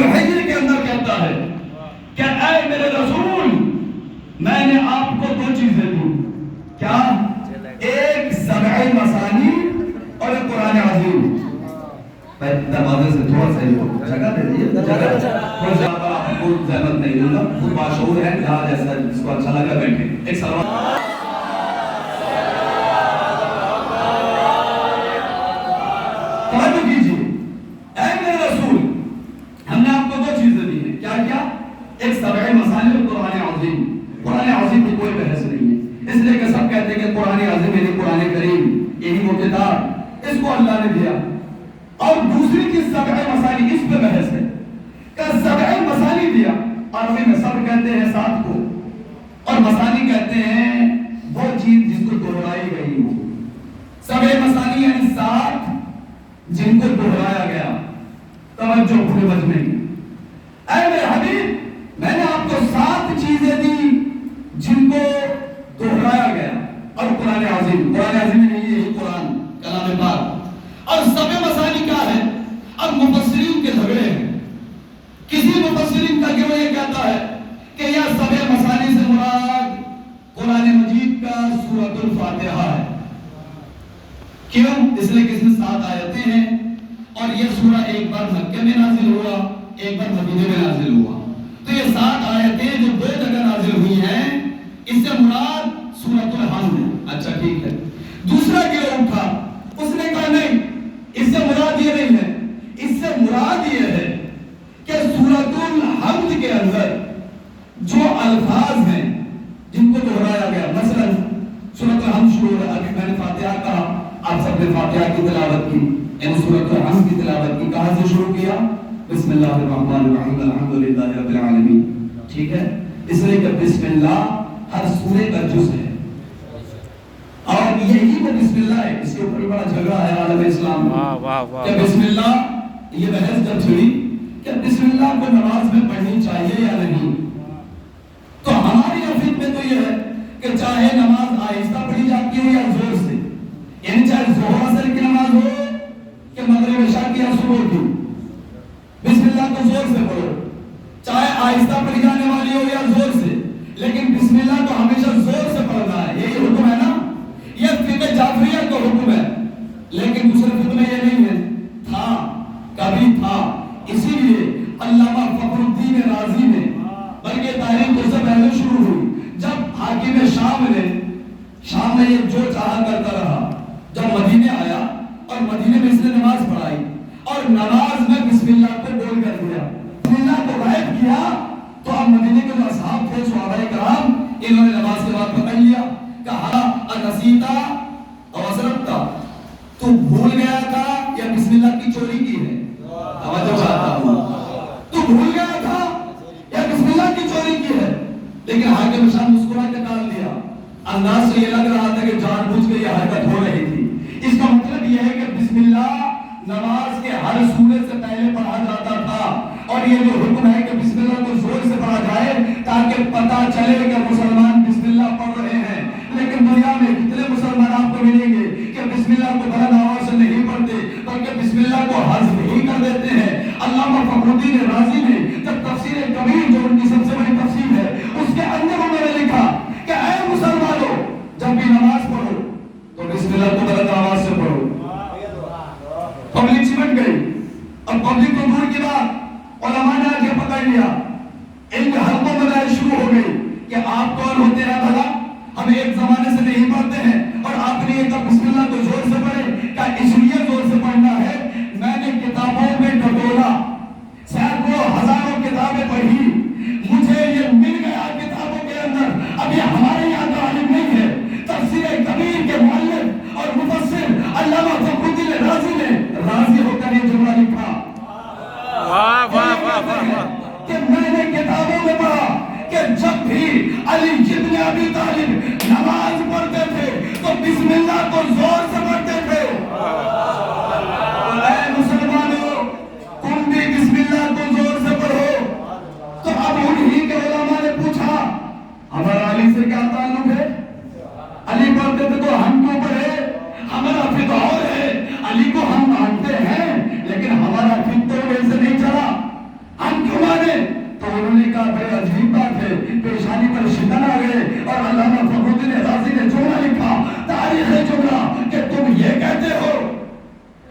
حجر کے اندر کہتا ہے کہ اے میرے رسول میں نے آپ کو دو چیزیں دی، کیا؟ ایک سبع مثانی اور ایک قرآن عظیم۔ دروازے سے تھوڑا سا جگہ دے دیجیے، جگہ کوئی زیادہ آپ کو زحمت نہیں دوں گا، خود باشعور ہے جہاں جیسا جس کو اچھا لگا بیٹھے۔ ایک سلوات توجہ کیجیے، اے میرے رسول ہم نے آپ کو دو چیزیں دی ہیں، کیا کیا؟ ایک سبع مثانی اور قرآن عظیم۔ قرآن عظیم کی کوئی بحث نہیں ہے، اس لیے کہ سب کہتے ہیں کہ قرآن عظیم یعنی قرآن کریم، یہی وہ کتاب اس کو اللہ نے دیا۔ اور دوسری چیز سبع مثانی، اس پہ بحث ہے کہ سبع مثانی دیا، عربی میں سب کہتے ہیں سات کو، اور مثانی کہتے ہیں وہ چیز جس کو دہرائی گئی ہو۔ سبع مثانی یعنی سات جن کو دہرایا گیا۔ توجہ پورے مجمع کی، اے میرے حبیب میں نے آپ کو سات چیزیں دی جن کو دہرایا گیا، اور قرآن عظیم، قرآن عظیم نہیں یہی قرآن کلام پاک۔ اور سبع مثانی کیا ہے؟ اب مفسرین کے جھگڑے ہیں، کسی مفسرین کا گروہ یہ کہتا ہے کہ یہ سبع مثانی سے مراد قرآن مجید کا سورۃ الفاتحہ ہے۔ کیوں؟ اس لیے کہ اس میں 7 آیتیں ہیں، اور یہ سورہ ایک بار مکہ میں نازل ہوا، ایک بار مدینے میں نازل ہوا، تو یہ 7 آیتیں جو 2 جگہ نازل ہوئی ہیں، اس سے مراد سورۃ الحمد ہے۔ اچھا ٹھیک ہے، دوسرا گروہ اٹھا، اس نے کہا نہیں، اس سے مراد یہ نہیں ہے، اس سے مراد یہ ہے کہ سورۃ الحمد کے اندر جو الفاظ ہیں جن کو دہرایا گیا، مثلا سورۃ الحمد شروع ہے، ابھی میں نے فاتحہ کہا، آپ سب نے فاتحہ کی تلاوت کی، یعنی سورۃ الحمد کی تلاوت کی، کہاں سے شروع کیا؟ بسم اللہ الرحمن الرحیم الحمدللہ رب العالمین۔ ٹھیک ہے، اس لیے کہ بسم اللہ ہر سورے کا جز ہے، اور یہی وہ بسم اللہ ہے۔ اس کے اوپر بڑا جھگڑا ہے عالم اسلام میں کہ بسم اللہ، یہ بحث جب چھڑی کہ بسم اللہ کو نماز میں پڑھنی چاہیے یا نہیں، تو ہماری عقیدت میں تو یہ ہے کہ چاہے نماز آہستہ پڑھی جاتی ہو یا زور سے، یعنی چاہے ظہر عصر کی نماز ہو کہ مغرب عشاء کی یا صبح کی، بسم اللہ کو زور سے پڑھو، چاہے آہستہ پڑھی جانے والی ہو یا زور سے، لیکن بسم اللہ کو ہمیشہ زور سے پڑھنا ہے، یہی حکم ہے نا، یہ فقہ جعفریہ کا حکم ہے، لیکن دوسرے فقہ میں یہ نہیں ہے، تھا کبھی تھا۔ اسی لیے علامہ فخر الدین رازی نے، بلکہ تاریخ اس سے پہلے شروع ہوئی، جب حاکم شام میں یہ جو چاہا کرتا رہا، جب مدینے آیا اور مدینے میں اس نے نماز پڑھائی اور نماز میں بسم اللہ کو بول کر دیا، بسم اللہ کو غائب کیا، تو اب مدینے کے جو اصحاب تھے صحابہ کرام، انہوں نے نماز کے بعد پکڑ لیا، کہا انسیتا اور اسرفتا، تو بھول گیا تھا یا بسم اللہ کی چوری کی ہے؟ توجہ چاہتا ہوں، تو بھول گیا تھا یا بسم اللہ کی چوری کی ہے؟ لیکن حاکم شام مسکرا کے ٹال دیا، انداز سے یہ لگ رہا تھا کہ جان بوجھ کے یہ حرکت ہو رہی تھی۔ اس کا مطلب یہ ہے کہ بسم اللہ نماز کے ہر سورے سے پہلے پڑھا جاتا تھا، اور یہ جو حکم ہے کہ بسم اللہ کو زور سے پڑھا جائے تاکہ پتہ چلے کہ مسلمان بسم اللہ پڑھ رہے ہیں۔ لیکن دنیا میں کتنے مسلمان آپ کو ملیں گے کہ بسم اللہ کو بلند آواز سے نہیں پڑھتے بلکہ بسم اللہ کو حذف ہی کر دیتے ہیں۔ علامہ فخر الدین رازی نے جب تفسیر کبیر، جو ان کی سب سے بڑی تفسیر ہے، اس کے اندر انہوں نے لکھا کہ اے مسلمانوں، جب بھی نماز پڑھو تو بسم اللہ کو بلند آواز سے پڑھو۔ پبلک سمٹ گئی، اب پبلک کو دور کی بات علماء نے آگے پکڑ لیا، ان کے حلقوں میں بحث شروع ہو گئی کہ آپ کون ہوتے ہیں بھلا، ہم ایک زمانے سے نہیں پڑھتے ہیں، اور آپ نے یہ کہا بسم اللہ کو زور سے پڑھے، کیا اس لیے زور سے پڑھنا ہے؟ میں نے کتابوں میں ٹٹولا، سینکڑوں ہزاروں کتابیں پڑھی، مجھے یہ مل گیا کتابوں کے اندر، اب یہ ہمارے یہاں کا عالم نہیں ہے، تفسیر کبیر کے مؤلف اور مفسر علامہ فخر الدین رازی نے راضی ہو کر یہ جملہ لکھا کہ میں نے کتابوں میں پڑھا کہ جب بھی علی ابن ابی طالب نماز پڑھتے تھے تو بسم اللہ کو زور سے پڑھتے تھے۔ اے مسلمانوں، تم بھی بسم اللہ کو زور سے پڑھو۔ تو اب انہی کے علماء نے پوچھا ہمارا علی سے کیا تعلق ہے؟ علی پڑھتے تھے تو ہم کیوں پڑھے؟ ہمارا فقہ اور ہے، علی کو ہم مانتے ہیں لیکن ہمارا فقہ تو ویسے نہیں چلا، ہم پیشانی پر شکن آ گئے اور علامہ فخرالدین رازی نے جملہ لکھا، تاریخ جملہ، کہ تم یہ کہتے ہو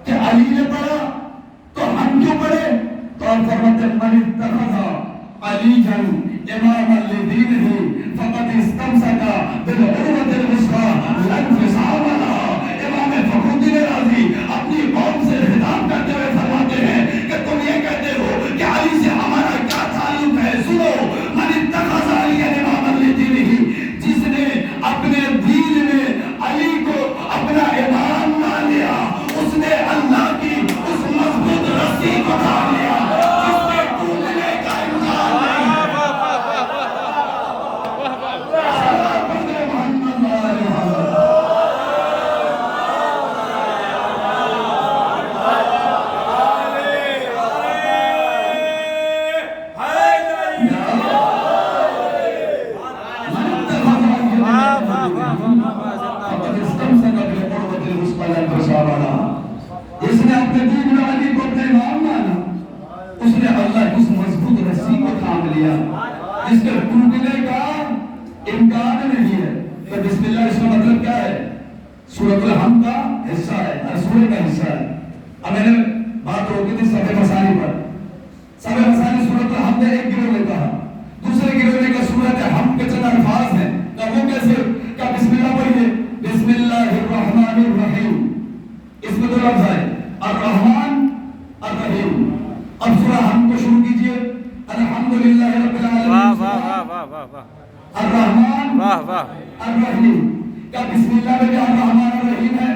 کہ علی نے پڑھا تو ہم کیوں پڑھے؟ تو آپ فرماتے ہیں من اتخذ علیًا اماما لدینہ فقد استمسک بالعروۃ الوثقی لا انفصام لها۔ امام فخرالدین رازی اپنی قوم سے خطاب کرتے ہوئے فرماتے ہیں کہ تم یہ کہتے ہو کہ علی سے ہمارا کیا تعلق ہے؟ سنو، من اتخذ علیًا اماما لدینہ، جس نے اپنے دین میں علی کو اپنا امام نہ لیا، اس نے اللہ کی اس مضبوط رسی کو تھام لیا جس کے ٹوٹنے کا امکان نہیں ہے۔ اس نے اپنے دین میں علی کو اپنے امام مانا، اس نے اللہ کی اس مضبوط رسی کو تھام لیا جس کے ٹوٹنے کا امکان نہیں ہے۔ تو بسم اللہ اس کا مطلب کیا ہے؟ سورۃ الحمد کا حصہ ہے، ہر سورہ کا حصہ ہے۔ اب میں نے بات روکی تھی سبع مثانی پر۔ سبع مثانی سورۃ الحمد ایک گروہ نے کہا، دوسرے گروہ نے کہا سورۃ الحمد کے چند الفاظ ہیں، کہ وہ کیسے؟ کیا بسم اللہ پڑھیے، بسم اللہ الرحمن الرحیم، اس میں دو لفظ ہے الرحمن الرحیم۔ اب سورہ حمد کو شروع کیجئے، الحمدللہ رب العالمین، واہ واہ واہ واہ واہ، الرحمن واہ واہ الرحیم۔ کیا بسم اللہ میں کیا الرحمن الرحیم ہے؟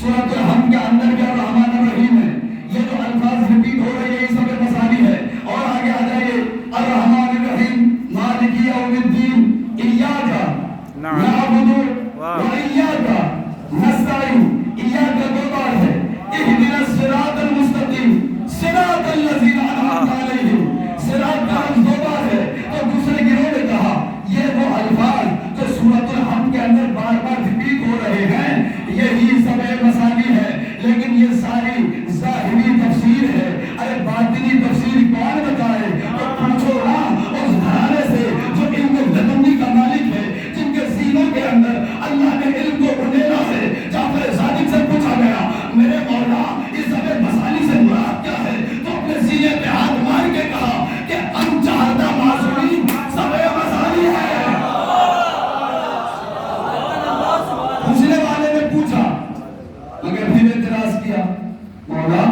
سورۃ الحمد کے اندر کیا الرحمن الرحیم ہے؟ یہ جو الفاظ ریپیٹ ہو رہے ہیں یہ سب مسانی ہے۔ اور آگے آ جائیے، الرحمن الرحیم مالک یوم الدین ایاک نعبد و ایاک نستعین۔ ایاک دو بار ہے، اہدنا الصراط المستقیم، صراط الذین انعمت علیہم، صراط کا دو بار ہے۔ تو دوسرے گروہ نے کہا یہ وہ الفاظ جو سورۃ الحمد کے اندر بار بار ریپیٹ ہو رہے ہیں یہی سبع مثانی ہے، لیکن یہ ساری ظاہری تفسیر ہے۔ ارے باطنی تفسیر کون بتائے؟ تو پوچھو نا اس گھرانے سے جو علم لدنی کا مالک ہے، جن کے سینوں کے اندر اللہ نے علم کو انڈیلا ہے۔ جعفر صادق سے پوچھا گیا میرے مولا اس سبع مثانی سے مراد کیا ہے؟ تو اپنے سینے پہ ہاتھ مار کے کہا کہ ان چاہتا معصومین سبع مثانی ہے۔ پوچھنے والے نے پوچھا مگر پھر اعتراض کیا، مولا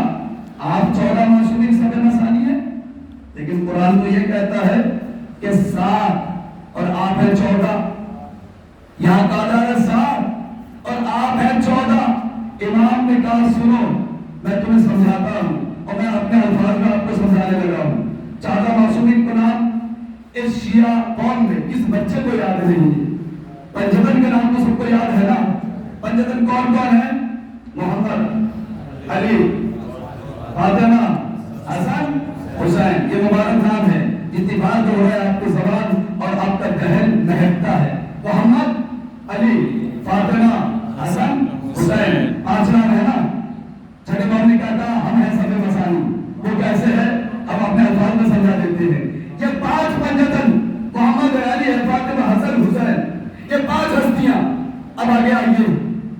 آپ 14 معصومین سبع مثانی ہیں، لیکن قرآن تو یہ کہتا ہے کہ 7 اور آپ ہیں 14۔ یہاں کہا ہے 7 اور آپ ہیں 14۔ امام نے کہا سنو میں تمہیں سمجھاتا ہوں اور میں اپنے الفاظ میں آپ کو سمجھانے لگا ہوں۔ 14 معصومین کو نام اس شیعہ قوم میں کس بچے کو یاد نہیں ہے؟ پنجتن کے نام تو سب کو یاد ہے نا؟ پنجتن کون کون ہے؟ محمد، علی، فاطمہ، حسن، حسین، یہ مبارک نام ہے۔ اتفاق ہو رہا ہے آپ کی زبان اور آپ کا ذہن مہکتا ہے۔ محمد، علی، فاطمہ، حسن، حسین، 5 نام ہے نا؟ چھٹے باب نے کہا تھا ہم ہیں سبع مثانی، وہ کیسے ہے اب اپنے الفاظ میں سمجھا دیتے ہیں۔ یہ 5 پنجتن محمد، علی، فاطمہ، حسن، حسین، یہ 5 ہستیاں۔ اب آگے آئیے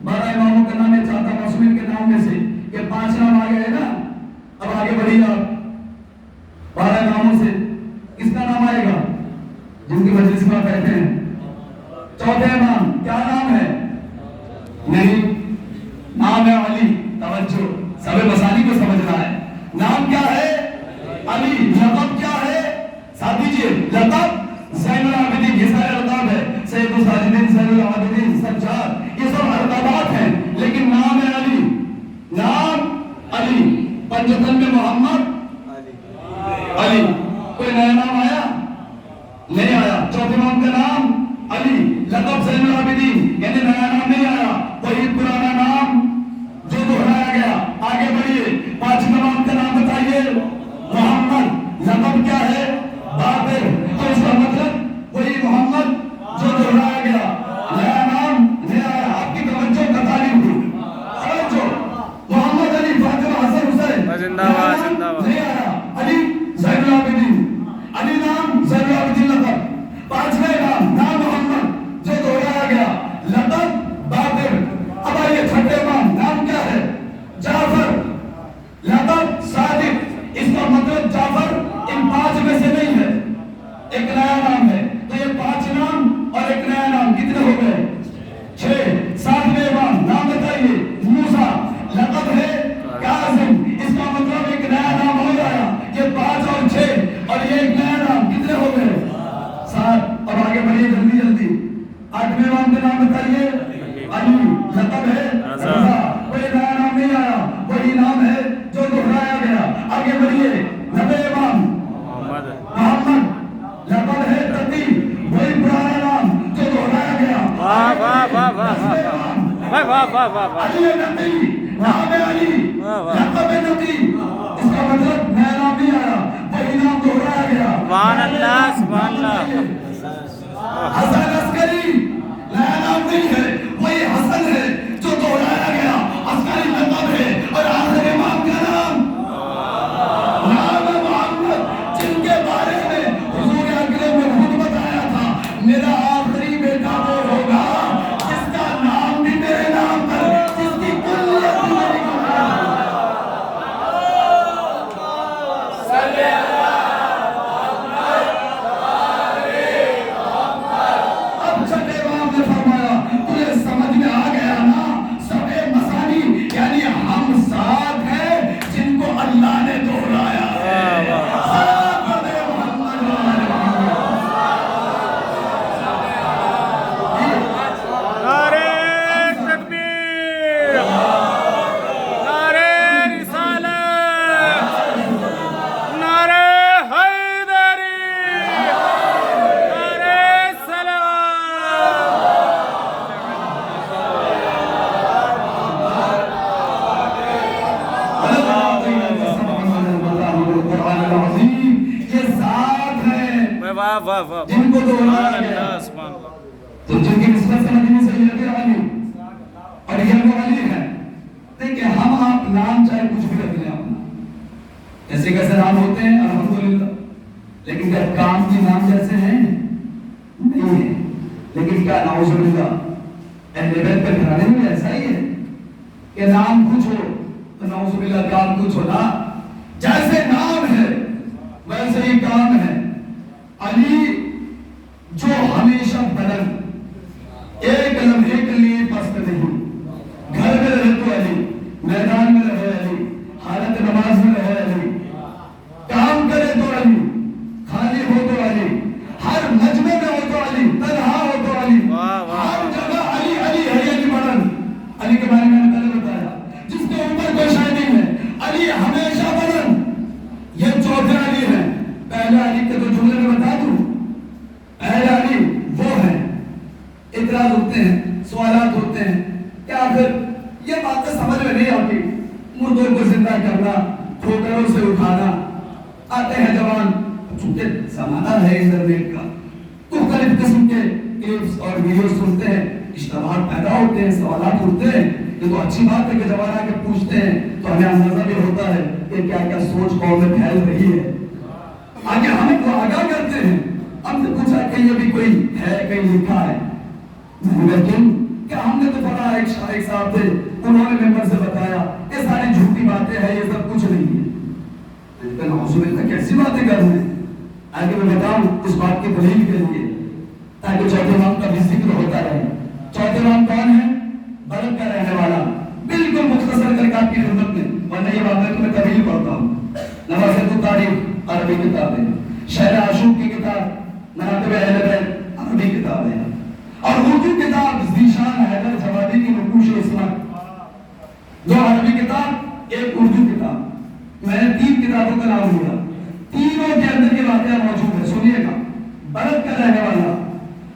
12 اماموں کا نام ہے، 14 معصومین کے نام میں سے یہ 5 نام آگے ہے نا؟ اب آگے بڑھیے آپ 12 اماموں سے کس کا نام آئے گا جن کی مجلس میں بیٹھے ہیں؟ چوتھے امام کیا نام ہے؟ نہیں، نام ہے علی۔ توجہ، سبع مثانی کو سمجھنا ہے۔ نام کیا ہے؟ علی۔ لقب کیا ہے؟ ساتھ دیجئے، لقب زین العابدین، یہ سارے لقب ہے، سید الساجدین، زین العابدین، سجاد، یہ سب القابات ہیں، لیکن نام ہے علی۔ نام علی۔ پنجتن میں محمد، علی۔ کوئی نیا نام آیا؟ نہیں آیا۔ چوتھے امام کا نام علی، لقب زین العابدین، یعنی نیا نام نہیں آیا، وہی پرانا نام جو دہرایا گیا۔ آگے بڑھیے، 5 امام کا نام بتائیے۔ محمد، لقب کیا ہے؟ باقر، تو اس کا مطلب وہی محمد جو دہرایا گیا، نیا نام نہیں آیا۔ آپ کی توجہ کا تعلیم ہوئی، توجہ، محمد، علی، فاطمہ، حسن، حسین، نہیں آیا۔ علی زین العابدین، علی آٹھویں امام کا نام بتائیے علی، لقب ہے رضا، کوئی نیا نام نہیں آیا، وہی نام ہے جو دہرایا گیا. آگے بڑھیے. نویں امام محمد، لقب ہے تقی، وہی پرانا نام جو دہرایا گیا. واہ واہ واہ واہ واہ واہ واہ واہ واہ. علی نقی، نام ہے علی، لقب ہے نقی. اس کا مطلب نیا نام نہیں آیا، وہی نام دہرایا گیا. سبحان اللہ سبحان اللہ. حسن عسکری، نیا نام نہیں ہے، وہی حسن ہے جو دہرایا گیا. عسکری لقب ہے. اور آخر امام کا نام نام ہے محمد، جن کے بارے میں حضور اکرم نے خود بتایا تھا میرا آخری بیٹا وہ ہوگا جس کا نام بھی میرے نام پر، جس کی کلیت بھی میری اب چھٹے امام نے فرمایا تجھے سمجھ میں آ گیا نا، سبے مسانی یعنی ہم ساتھ ہیں جن کو اللہ نے دہرایا ہے. نعرے تکبیر، نعرے رسالت، نعرے حیدری، نعرے یہ ساتھ ہیں سلام. واہ واہ واہ. جن کو دہرایا سبحان گیا. اللہ سبحان اللہ. تو جن کی نسبت سمجھنی سے یہ علی اور یہ وہ علی ہے. دیکھیں ہم آپ نام چاہے کچھ بھی رکھ لیں اپنا، ایسے کیسے نام ہوتے ہیں الحمدللہ، لیکن کیا کام کی نام جیسے ہیں؟ نہیں ہے. لیکن کیا نعوذ باللہ اہل بیت کے گھرانے میں ایسا ہی ہے کہ نام کچھ ہو تو نعوذ باللہ کام کچھ ہو نا. جیسے نام ہے ویسے ہی کام ہے. علی جو ہمیشہ بلند، ایک لمحے کے لیے پست نہیں، گھر میں رہے تو علی، میدان میں رہے علی، حالت نماز میں رہے علی، کام کرے تو علی، خالی ہو تو علی، ہر مجمع میں ہو تو علی، تنہا ہو تو علی، ہر جگہ علی علی ہے. یہ بلند علی کے بارے میں نے پہلے بتایا، جس کے اوپر کوئی شے نہیں ہے. علی ہمیشہ بلند. یہ چوتھے علی ہے. پہلے علی کے تو جملے میں بتا دوں، پہلے علی وہ ہے. اعتراض ہوتے ہیں، سوالات ہوتے ہیں کہ آخر یہ باتیں سمجھ میں نہیں آتی. مردوں کو زندہ کرنا، ٹھوکروں سے اٹھانا. آتے ہیں جوان، چونکہ زمانہ ہے انٹرنیٹ کا، مختلف قسم کے کلپس اور ویڈیوز سنتے ہیں، اشتباہات پیدا ہوتے ہیں، سوالات اٹھتے ہیں. یہ تو اچھی بات ہے کہ جوان آ کے پوچھتے ہیں تو ہمیں اندازہ بھی ہوتا ہے کہ کیا کیا سوچ قوم میں پھیل رہی ہے. آگے ہمیں کو آگاہ کرتے ہیں. ہم نے پوچھا کہ یہ بھی کوئی ہے، کہیں لکھا ہے؟ لیکن کہ ہم نے تو پڑھا، ایک شیخ صاحب تھے، انہوں نے ممبر سے بتایا یہ ساری جھوٹی باتیں ہیں، یہ سب کچھ نہیں ہے. لیکن حضور اللہ کیسی باتیں کر رہے ہیں؟ آگے میں بتاؤں اس بات کی دلیل کے لیے تاکہ چوتھے امام کا بھی ذکر ہوتا رہے. چوتھے امام کون ہے؟ بلد کا رہنے والا. بالکل مختصر کر کے آپ کی خدمت میں، ورنہ یہ بات میں تمہیں طویل پڑھتا ہوں. نوازت التاریخ عربی کتاب ہے، شہر عاشوق کی کتاب مناقب اہل بیت عربی کتاب ہے، اور اردو کتاب ذیشان حیدر جوادی کی نقوش عصمت، جو عربی کتاب ایک اردو کتاب. میں نے 3 کتابوں کا نام لیا، تینوں کے اندر یہ واقعہ موجود ہے. سنیے گا. بلد کا رہنے والا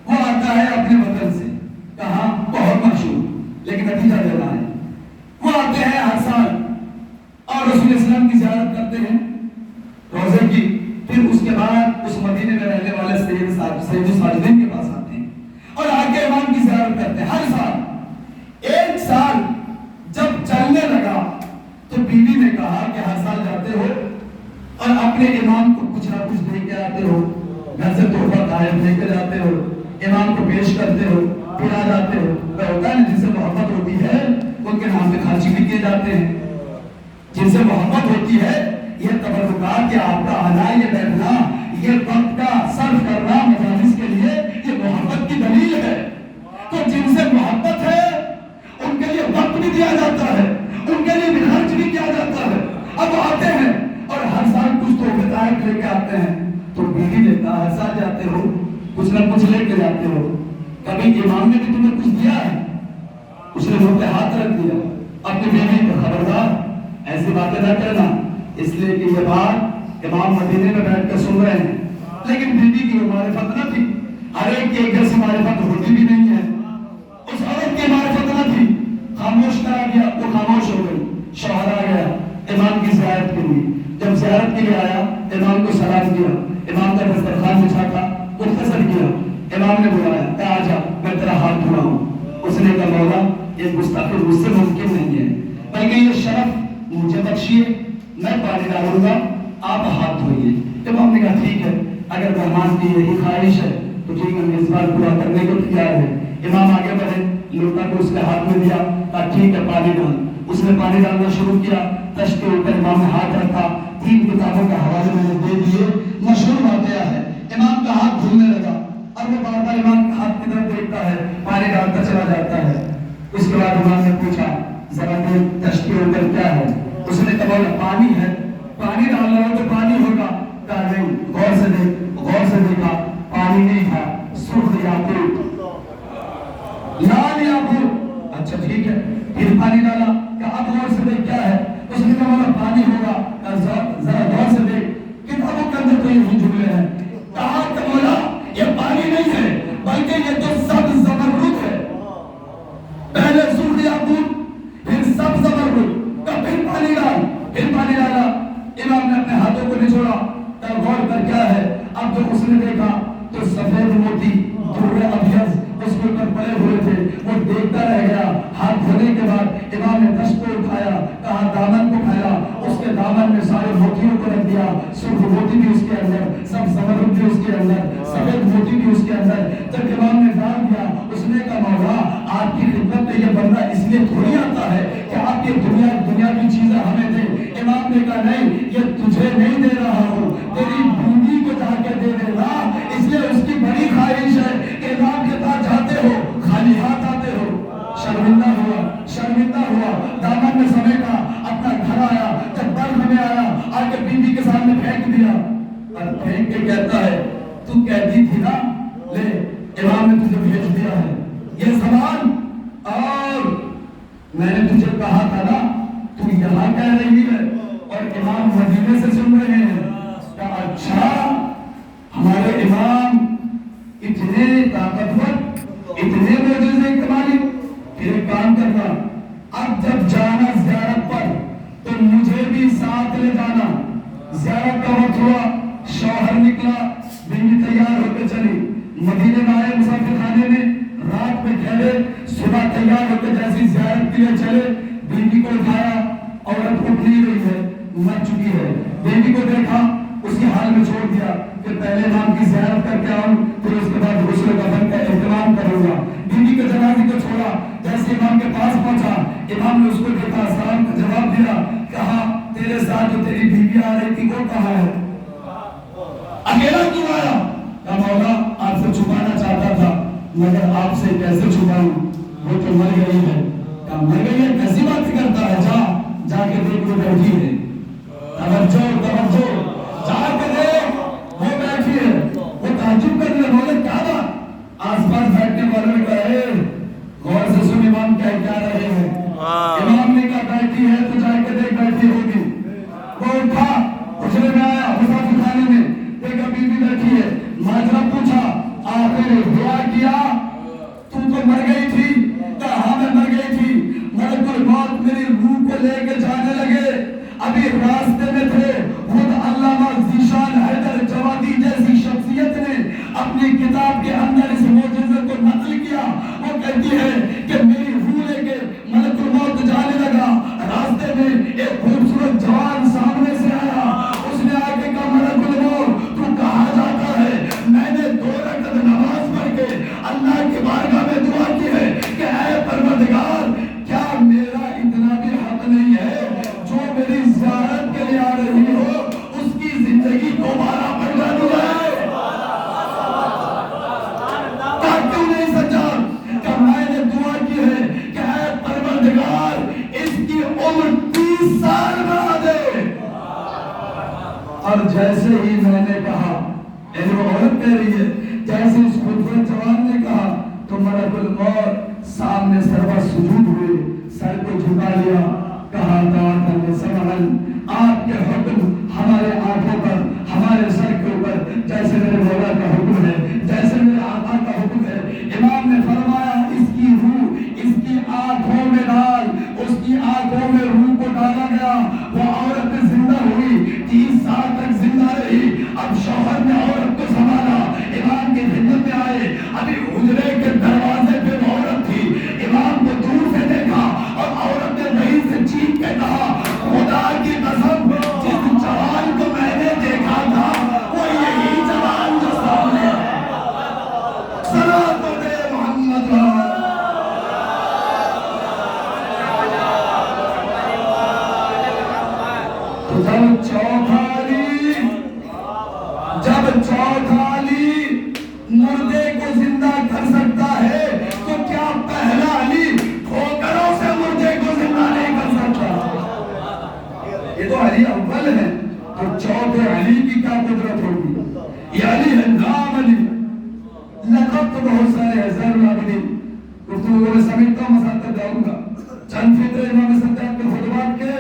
وہ آتا ہے اپنے وطن سے، کہاں؟ بہت مشہور، لیکن نتیجہ دینا ہے. وہ آتے ہیں ہر سال اور رسول اسلام کی زیارت کرتے ہیں روزے کی. پھر اس کے بعد اس مدینے میں رہنے والے سید الساجدین کے پاس آتے ہیں اور آ کے امام کی زیارت کرتے ہیں ہر سال. ایک سال جب چلنے لگا تو بیوی نے کہا کہ ہر سال جاتے ہو اور اپنے امام کو کچھ نہ کچھ دے کے آتے ہو، گھر سے تحفہ تحائف دے کے جاتے ہو، امام کو پیش کرتے ہو، پھر آ جاتے ہو. ہوتا ہے نا جن سے محبت ہوتی ہے ان کے نام پہ خرچ بھی کیے جاتے ہیں. جن سے محبت ہوتی ہے یہ تبرکات، یہ آپ کا آنا، یہ بیٹھنا، یہ وقت کا صرف کرنا مجالس کے لیے، یہ محبت کی دلیل ہے. تو جن سے محبت ہے ان کے لیے وقت بھی دیا جاتا ہے، ان کے لیے بھی خرچ بھی کیا جاتا ہے. اب وہ آتے ہیں اور ہر سال کچھ تحفے تحائف لے کے آتے ہیں. تو بیوی دیتا ہر سال جاتے ہو کچھ نہ کچھ لے کے جاتے ہو. کبھی امام نے بھی تمہیں کچھ دیا ہے؟ اس نے منہ پہ ہاتھ رکھ دیا. اپنی بیوی کو خبردار ایسی باتیں نہ کرنا، اس لیے کہ یہ بات امام مدینے میں بیٹھ کر سن رہے ہیں. لیکن بیوی کی وہ معرفت نہ تھی. ہر ایک کے گھر سے معرفت ہوتی بھی نہیں ہے. اس عورت کی معرفت نہ تھی. خاموش کرا دیا، وہ خاموش ہو گئی. شوہر آ گیا امام کی زیارت کے لیے. جب زیارت کے لیے آیا امام کو سلام کیا. امام کا دسترخوان بچھا تھا، مختصر کیا. امام نے بلایا، اے آجا میں تیرا ہاتھ دھو رہا ہوں. اس نے کہا مولا یہ گستاخی مجھ سے ممکن نہیں ہے، بلکہ یہ شرف مجھے بخشیے، میں پانی ڈالوں گا، آپ ہاتھ دھوئیے. امام نے کہا ٹھیک ہے، اگر مہمان کی یہی خواہش ہے تو ٹھیک ہے، میں اس بار پورا کرنے کو تیار ہے. امام آگے بڑھے، لوٹا کو اس کے ہاتھ میں دیا، کہا ٹھیک ہے پانی ڈال. اس نے پانی ڈالنا شروع کیا. تشت کے اوپر امام نے ہاتھ رکھا. 3 کتابوں کا حوالے میں نے دے دیے. مشہور واقعہ ہے، امام کا ہاتھ دھلنے لگا اور وہ بار بار امام کے ہاتھ کی طرف دیکھتا ہے، پانی ڈالتا چلا جاتا ہے. اس کے بعد امام نے پوچھا ذرا دیر تشت کے اوپر کیا ہے؟ اس نے کہا پانی ہے. پانی ڈالنا ہو تو پانی ہوگا. کہا نہیں، غور سے دیکھ. غور سے دیکھا، پانی نہیں تھا، سرخ یاقوت، لال یاقوت. اچھا ٹھیک ہے، پھر پانی ڈالا. کہا اب غور سے دیکھ کیا ہے؟ اس نے کہا مولا پانی ہوگا. ذرا غور سے دیکھ، کتابوں کے اندر تو یہی جملے ہیں. کہا کہ مولا یہ پانی نہیں ہے، بلکہ یہ تو سبز زمرد ہے. پہلے سرخ یاقوت، پھر سبز زمرد. کہا پھر پانی ڈال. پھر پانی ڈالا. امام نے اپنے ہاتھوں کو نچوڑا. کہا غور کر کیا ہے؟ اب جب اس نے دیکھا تو سفید موتی در ابیض اس کے اوپر پڑے ہوئے تھے. وہ دیکھتا رہ گیا. ہاتھ دھونے کے بعد امام نے دشت کو اٹھایا. کہا دامن کو پھیلا. اس کے دامن میں سارے موتیوں کو رکھ دیا. سرخ موتی بھی اس کے اندر، سب زمرد بھی اس کے اندر، سفید موتی بھی اس کے اندر. جب امام نے ڈال دیا اس نے کہا مولا آپ کی خدمت میں یہ بندہ اس لیے تھوڑی آتا ہے کہ آپ کی دنیاوی چیزیں ہمیں دیں. امام نے کہا نہیں، یہ تجھے نہیں دے رہا ہوں، تیری بیوی کو جا کے دے دینا. اس لیے اس کی بڑی خواہش ہے کہ امام کے پاس جاتے ہو خالی ہاتھ آتے ہو. شرمندہ ہوا، شرمندہ ہوا. دامن میں سمیٹا، اپنا گھر آیا. جب برف میں آیا آ کے بیوی کے سامنے پھینک دیا اور پھینک کے کہتا ہے تو کہتی تھی نا، لے امام نے تجھے بھیج دیا ہے یہ زبان، اور میں نے تجھے کہا تھا نا تو یہاں کہہ رہی ہے اور امام مدینے سے سن رہے ہیں. کہا اچھا ہمارے امام اتنے طاقتور، اتنے معجزے کے مالک. پھر ایک کام کرنا، اب جب جانا زیارت پر تو مجھے بھی ساتھ لے جانا. زیارت کا وقت ہوا، شوہر نکلا، بیوی تیار ہو کے چلی. مدینے میں آئے مسافر خانے میں، رات میں ٹھہرے. صبح تیار ہو کے جیسی زیارت کے لیے چلے. بیوی کو اٹھایا، عورت اٹھ نہیں رہی ہے، مر چکی ہے. بیوی کو دیکھا، اس کے حال میں چھوڑ دیا کہ پہلے امام کی زیارت کر کے آؤں، پھر اس کے بعد غسل کفن کا اہتمام کروں گا. بیوی کے جنازے کو چھوڑا. جیسے امام کے پاس پہنچا، امام نے اس کو دیکھا، سلام کا جواب دیا. کہا تیرے ساتھ جو تیری بیوی آ رہی تھی وہ کہاں ہے؟ اکیلا کیوں آیا؟ کہا مولا آپ سے چھپانا چاہتا تھا، مگر آپ سے کیسے چھپاؤں، وہ تو مر گئی ہے. کہا مر گئی ہے؟ کیسی بات کرتا ہے؟ جا کے دیکھ وہ بیٹھی ہے. توجہ توجہ، جا کے دیکھ وہ بیٹھی ہے. وہ تعجب کرنے لگے، بولے کیا بات؟ آس پاس بیٹھنے والوں نے کہا غور سے سن امام کیا رہے ہیں. امام نے کہا بیٹھی ہے تو جا کے دیکھ بیٹھی ہوگی. وہ اٹھا، حجرے میں آیا، مسافر خانے میں دیکھا بیوی بیٹھی ہے. ماجرا پوچھا، آخر دعا کیا تو مر گئی تھی؟ کہا ہاں میں مر گئی تھی. ملک الموت میری روح کو لے کے جانے لگے. ابھی راستے میں تھے، خود علامہ ذیشان حیدر جوادی جیسی شخصیت نے اپنی کتاب کے اندر اس معجزے کو نقل کیا. وہ کہتی ہے کہ میری روح لے کے ملک الموت جانے لگا. راستے میں ایک خوبصورت جوان سامنے سے آیا. اس نے آ کے کہا ملک الموت تو کہاں جاتا ہے؟ میں نے 2 رکعت نماز پڑھ کے اللہ کی بارگاہ میں دعا کی ہے کہ اے پروردگار کیا میرا اتنا بھی حق نہیں ہے جو میری زیارت کے لیے آ رہی ہو اس کی زندگی دوبارہ بنا دوں ہے؟ کیوں نہیں سچا؟ کہ میں نے دعا کی ہے کہ اے پروردگار اس کی عمر 30 سال بنا دے. اور جیسے ہی میں نے کہا، یعنی وہ عورت کہہ رہی ہے، جیسے اس خوبصورت جوان نے کہا تو ملک الموت سامنے سرور سجود ہوئے، سر کو جھکا لیا، کہا تعالی سمعن، آپ کے حکم ہمارے آنکھوں پر، ہمارے سر کے اوپر، جیسے میرے مولا کا حکم ہے، جیسے میرے آقا کا حکم ہے۔ امام نے فرمایا اس کی روح اس کی آنکھوں میں ڈال، اس کی آنکھوں میں روح کو ڈالا گیا، وہ عورت زندہ ہوئی، 30 سال تک زندہ رہی۔ اب شوہر نے عورت کو سنبھالا، امام کی خدمت میں آئے، ابھی حجرے کے دروازے پہ وہ عورت تھی، امام کو دور سے دیکھا اور عورت نے وہیں سے چیخ کے کہا خدا کی قسم جس جوان کو میں نے دیکھا تھا وہ یہی جوان جو سامنے ہے، صلاۃ دے محمد جب چوتھا علی مردے کو زندہ کر سکتا ہے تو کیا پہلا علی ٹھوکروں سے مردے کو زندہ نہیں کر سکتا؟ یہ تو علی اول ہے، تو چوتھے علی کی کیا قدرت ہوگی؟ یہ علی ہے نام علی، لقب تو بہت سارے ہیں، زین العابدین گفتگو میں سمیٹتا ہوں، مسائل تک جاؤں گا، چند فطرے امام سجاد کے خطبات کے،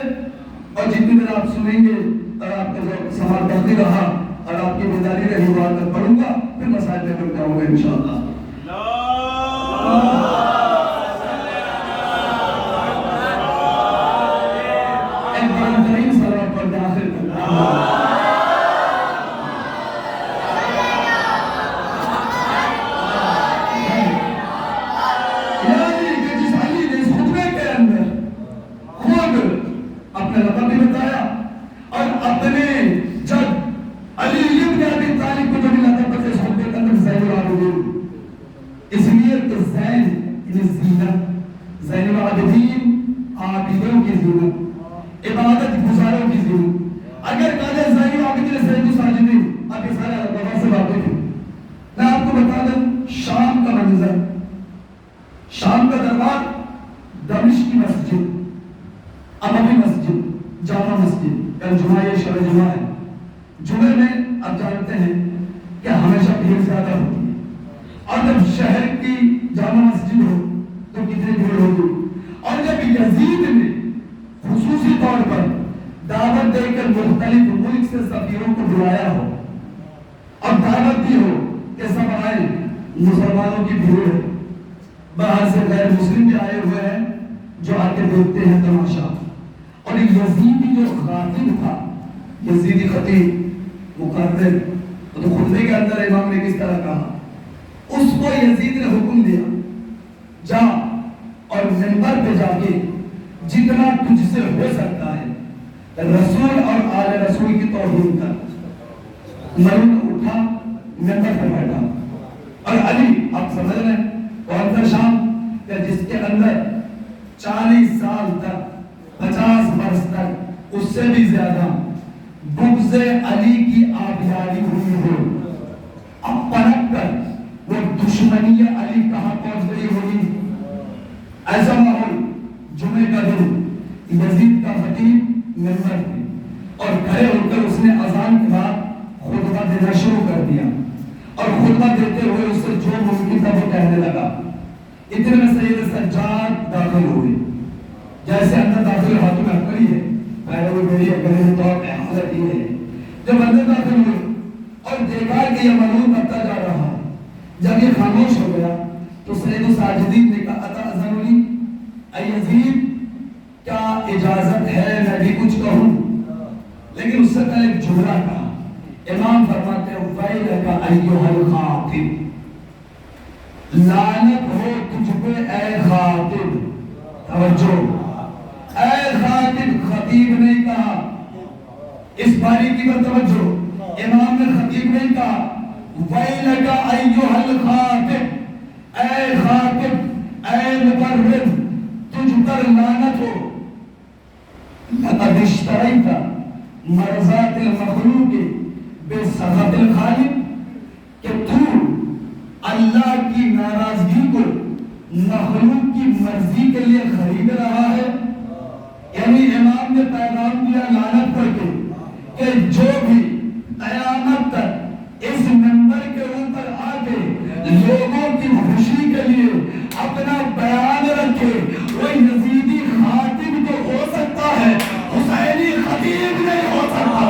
اور جتنی دیر آپ سنیں گے اور آپ کا جو سوال باقی رہا اور آپ کی بیداری رہی وہ آج تک پڑھوں گا، پھر مسائل میں بڑھ جاؤں گا انشاءاللہ۔ ایک بہترین صلوات پڑھ کے آخر کرتا اپنے لقب بھی بتایا اور اپنے جب علی ابن ابی طالب کو جو لقب سے صحبت کے اندر زین العابدین، اس لیے کہ زین یعنی زینت، زین العابدین عابدوں کی زینت، عبادت گزاروں کی زینت۔ اگر کہا زین العابدین سید الساجدین، آپ یہ سارے لقبوں سے واقف ہیں، میں آپ کو بتا دوں شام کا منظر، شام کا دربار، دمشق کی مسجد، اموی مسجد، جامع مسجد، کل جمعہ یہ شب جمعہ ہے، جمعے میں آپ جانتے ہیں کہ ہمیشہ بھیڑ زیادہ ہوتی ہے، اور جب شہر کی جامع مسجد ہو تو کتنی بھیڑ ہوگی، اور جب یزید نے خصوصی طور پر دعوت دے کر مختلف ملک سے سفیروں کو بلایا ہو اور دعوت دی ہو کہ سب آئیں، مسلمانوں کی بھیڑ ہے، باہر سے غیر مسلم بھی آئے ہوئے ہیں جو آ کے دیکھتے ہیں تماشا، اور یزیدی جو خاطب تھا، یزیدی خطیب مقرر، تو خطبے کے اندر امام نے کس طرح کہا، اس کو یزید نے حکم دیا جا اور منبر پہ جا کے جتنا تجھ سے ہو سکتا ہے رسول اور آل رسول کی توہین کر۔ مرون اٹھا منبر پہ بیٹھا، اور علی آپ سمجھ رہے ہیں کون سا شام کہ جس کے اندر 40 سال تک 50 برس تک اس سے بھی زیادہ بغض علی کی آبیاری ہوئی ہو، اب پلٹ کر وہ دشمنی علی کہاں پہنچ گئی ہوگی، ایسا ماحول۔ جمعے کا دن یزید کا خطیب منبر پہ، اور کھڑے ہو کر اس نے اذان کے بعد خطبہ دینا شروع کر دیا، اور خطبہ دیتے ہوئے اس سے جو ممکن تھا وہ کہنے لگا۔ اتنے میں سید سجاد داخل ہوئے، جیسے اندر داخل ہاتھوں میں اکڑی ہے، پہلے وہ میری اکڑی ہے تو حالت یہ ہے، جب اندر داخل ہوئے اور دیکھا کہ یہ ملعون بڑھتا جا رہا ہے، جب یہ خاموش ہو گیا تو سید الساجدین نے کہا اتأذن لی، اے یزید کیا اجازت ہے میں بھی کچھ کہوں؟ لیکن اس سے پہلے ایک جملہ کہا، امام فرماتے ہیں ویلک ایھا الخاطب، لعنت ہو تجھ پہ اے خاطب، توجہ، اے خاطب، خطیب نہیں کہا، اس باریکی پر توجہ، امام نے خطیب نہیں کہا، ویلک ایھا الخاطب، اے خاطب، اے مقرر، تجھ پر لعنت ہو، لقد اشتریت مرضات المخلوق بسخط الخالق، کہ تو اللہ کی ناراضگی کو مخلوق کی مرضی کے لیے خرید رہا ہے۔ یعنی امام نے پیغام دیا لعنت کر کے کہ جو بھی قیامت تک اس منبر کے اوپر آ کے لوگوں کی خوشی کے لیے اپنا بیان رکھے، وہ یزیدی خاتم تو ہو سکتا ہے، حسینی خطیب نہیں ہو سکتا۔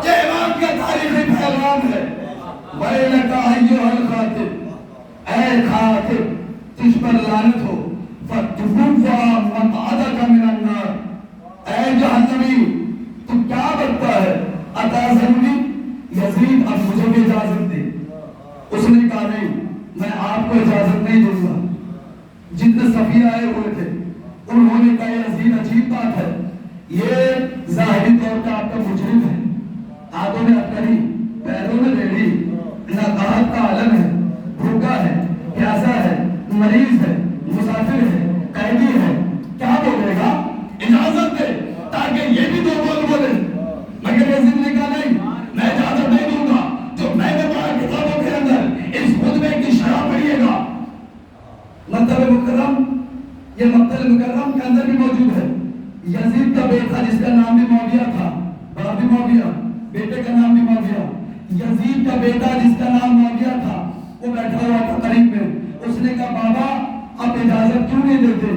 یہ امام کا تاریخی پیغام ہے۔ وَيْلَكَ أَيُّهَا الْخَاتِبُ، اے خاتم تجھ پر لعنت ہو، فَتُبُوَّ مَقْعَدَكَ مِنَ النَّارِ، اے جہنمی تو کیا بنتا ہے؟ اَتَأْذَنُنِي، یزید اب مجھے بھی اجازت دے۔ اس نے کہا نہیں، میں آپ کو اجازت نہیں دوں گا۔ جتنے صفی آئے ہوئے تھے انہوں نے کہا یزید عجیب بات ہے، یہ ظاہری طور پہ آپ کا مجرم ہے، ہاتھوں میں ہتھکڑی، پیروں میں بیڑی، نقاہت کا عالم ہے، بھوکا ہے، پیاسا ہے، مریض ہے، مسافر ہے، قیدی ہے، کیا بولے گا؟ اجازت دے تاکہ یہ بھی دو بول بولے۔ مگر یزید نے کہا نہیں، میں اجازت نہیں دوں گا، جو میں نے پڑھا کتابوں کے اندر اس خطبے کی شرح پڑھیے گا۔ مکتب مکرم، یہ مکتب مکرم کے اندر بھی موجود ہے۔ یزید کا بیٹا جس کا نام بھی معاویہ تھا، باپ بھی معاویہ، بیٹے کا نام بھی معاویہ، یزید کا بیٹا جس کا نام معاویہ تھا وہ بیٹھا ہوا تھا قریب میں۔ اس نے کہا بابا آپ اجازت کیوں نہیں دیتے؟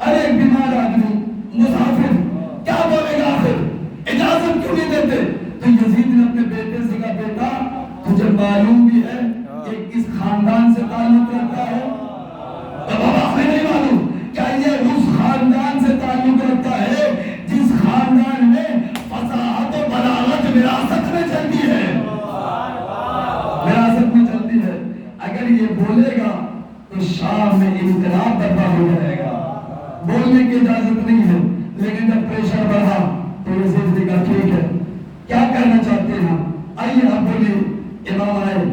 ارے ایک بیمار آدمی، مسافر، کیا بولے گا آخر؟ اجازت کیوں نہیں دیتے؟ تو یزید نے اپنے بیٹے سے کہا بیٹا تجھے معلوم بھی ہے یہ کس خاندان سے تعلق رکھتا ہے؟ تو بابا ہمیں نہیں معلوم، کیا یہ اس خاندان سے تعلق رکھتا ہے جس خاندان میں فصاحت و بلاغت وراثت میں چلتی ہے؟ وراثت میں چلتی ہے۔ اگر یہ بولے گا تو شام میں انقلاب برپا ہو جائے گا۔ بولنے کی اجازت نہیں ہے، لیکن جب پریشر بڑھا تو یزید نے کہا ٹھیک ہے، کیا کرنا چاہتے ہیں؟ آئیے آپ بولیے۔ امام آئے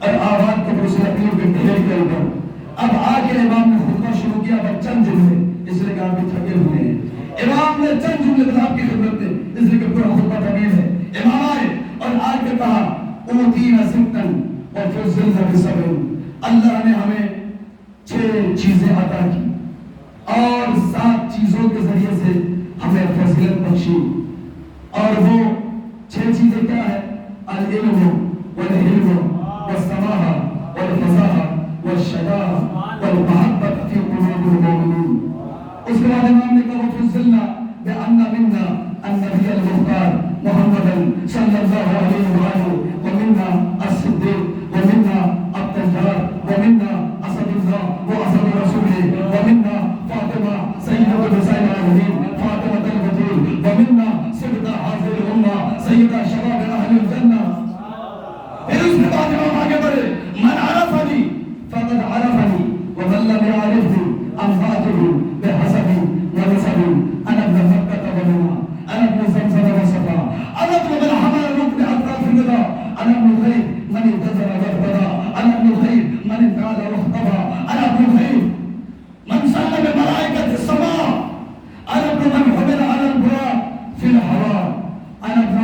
اور آواز کو دوسرے اپنی پہ ڈھیر کے اوپر، اب آ کے امام نے خطبہ شروع کیا، اب چند جملے، اس لیے کہ آپ بھی تھکے ہوئے ہیں۔ امام نے چند جملے آپ کی خدمت میں، اس لیے کہ پورا خطبہ طویل ہے۔ امام آئے اور آ کے کہا اوتینا ستن وفضلنا بسبع، اللہ نے ہمیں 6 چیزیں عطا کی اور 7 چیزوں کے ذریعے سے ہمیں فضیلت بخشی، اور وہ 6 چیزیں کیا ہے؟ العلم والحلم والسماحہ والفصاحہ والشجاعہ والمحبت فی قلوب المؤمنین۔ اس کے بعد امام نے کہا وفضلنا بأن منا النبی المختار محمد صلی اللہ علیہ وآلہ ومنا الصدیق ومنا الطیار ومنا اسد اللہ واسد رسولہ ومنا فاطمہ سیدۃ نساء العالمین فاطمۃ البتول ومنا سیدہ حاضر الامہ سیدہ شباب اہل الجنہ۔ پھر اس کے بعد امام آگے بڑھے من عرفنی فقد عرفنی ومن لم يعرفني انفاته بحسبي ونسبي انا ابن مكة ومنى انا ابن زمزم وصفا انا ابن من حمل الركن اطراف الرضا انا ابن الخير من انتظر واهتدى انا ابن الخير من انقاد واختفى انا ابن الخير من صلى بملائكة السماء انا ابن من حمل على البراق في الهواء انا ابن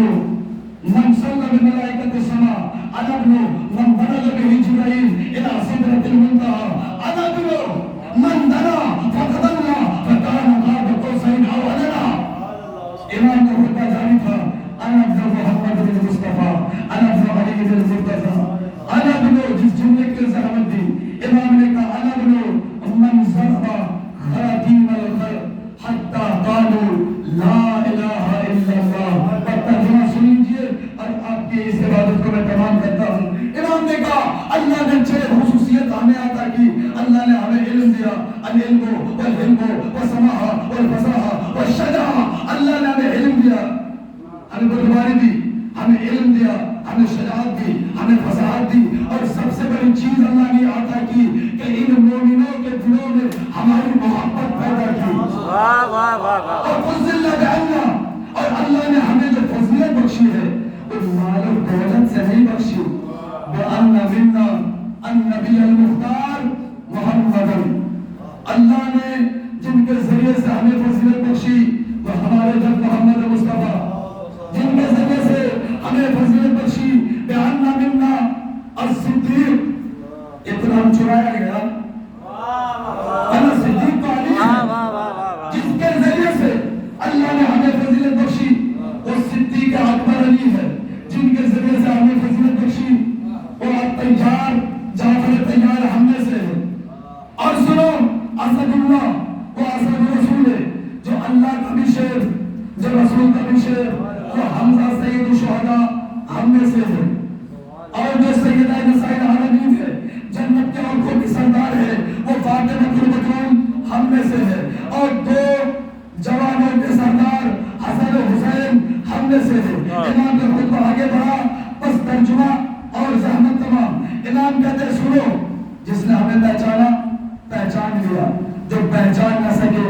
من صلى بملائكة السماء انا ابن من بلغ به جبريل الى سدرة المنتهى انا ابن من دنا فقدنا فكان قاب قوسين او ادنى۔ امام کا خطبہ جاری تھا انا ابن محمد بن مصطفیٰ انا ابن علی بن مرتضیٰ انا ابن، جس جملے کی زحمت دی امام نے کہا انا ابن من ضرب خراطیم الخير حتى قالوا لا الہ الا اللہ۔ ترجمہ سن لیجیے اور آپ کی اس عبادت کو میں تمام کرتا ہوں۔ امام نے کہا اللہ نے 6 خصوصیت ہمیں عطا کی، اللہ نے ہمیں علم دیا، العلم والحلم والسماحہ والفصاحہ والشجاعہ، اللہ نے ہمیں علم دیا، ہمیں بردباری دی، ہمیں علم دیا، ہمیں شجاعت دی، ہمیں فصاحت دی، اور سب سے بڑی چیز اللہ نے عطا کی کہ ان مومنوں کے دلوں میں ہماری محبت پیدا کی۔ واہ واہ واہ واہ۔ اور فضلنا بعلنا، اور اللہ نے ہمیں جو فضیلت بخشی ہے وہ مال و دولت سے نہیں بخشی، بأن منا النبی المختار محمد، اللہ نے جن کے ذریعے سے ہمیں فضیلت بخشی وہ ہمارے جب محمد مصطفیٰ، جن کے ذریعے سے ہمیں فضیلت بخشی بأن منا الصدیق، اتنا ہم چرایا گیا انا صدیق کو علی ہے، جس کے ذریعے سے اللہ نے ہمیں فضیلت بخشی وہ صدیق اکبر علی ہے، جن کے ذریعے سے ہمیں فضیلت بخشی وہ الطیار امام کہتے ہیں سنو، جس نے ہمیں پہچانا پہچان لیا، جو پہچان نہ سکے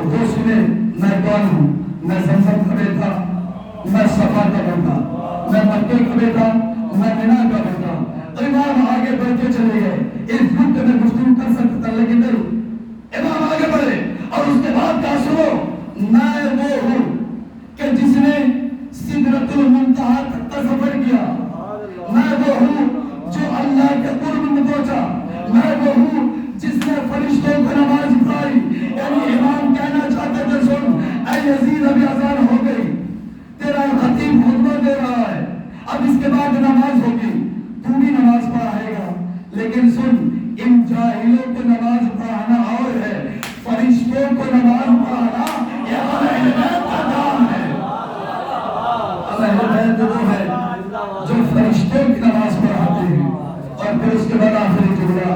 وہ سنے میں کون ہوں، میں زمزم کا بیٹا، میں صفا کا بیٹا، میں مکے کا بیٹا، میں مینا کا بیٹا۔ امام آگے بڑھتے چلے گئے، اس نقطے میں گفتگو کر سکتا تھا لیکن نہیں، امام آگے بڑھے اور اس کے بعد کہا سنو میں وہ ہوں کہ جس نے سدرۃ المنتہا تک کا سفر کیا، میں وہ ہوں جو اللہ کے قرب میں پہنچا، میں وہ ہوں جس نے فرشتوں کو نماز پڑھائی۔ یعنی امام کہنا چاہتے تھے سن اے یزید ابھی اذان ہو گئی، تیرا خطیب خطبہ دے رہا ہے، اب اس کے بعد نماز ہوگی، تو بھی نماز پڑھائے گا، لیکن سن ان جاہلوں کو نماز پڑھانا اور ہے، فرشتوں کو نماز پڑھانا یہ اہل بیت کا کام ہے۔ اہل بیت وہ ہے جو فرشتوں کی نماز پڑھاتے ہیں۔ اور پھر اس کے بعد آخری جملہ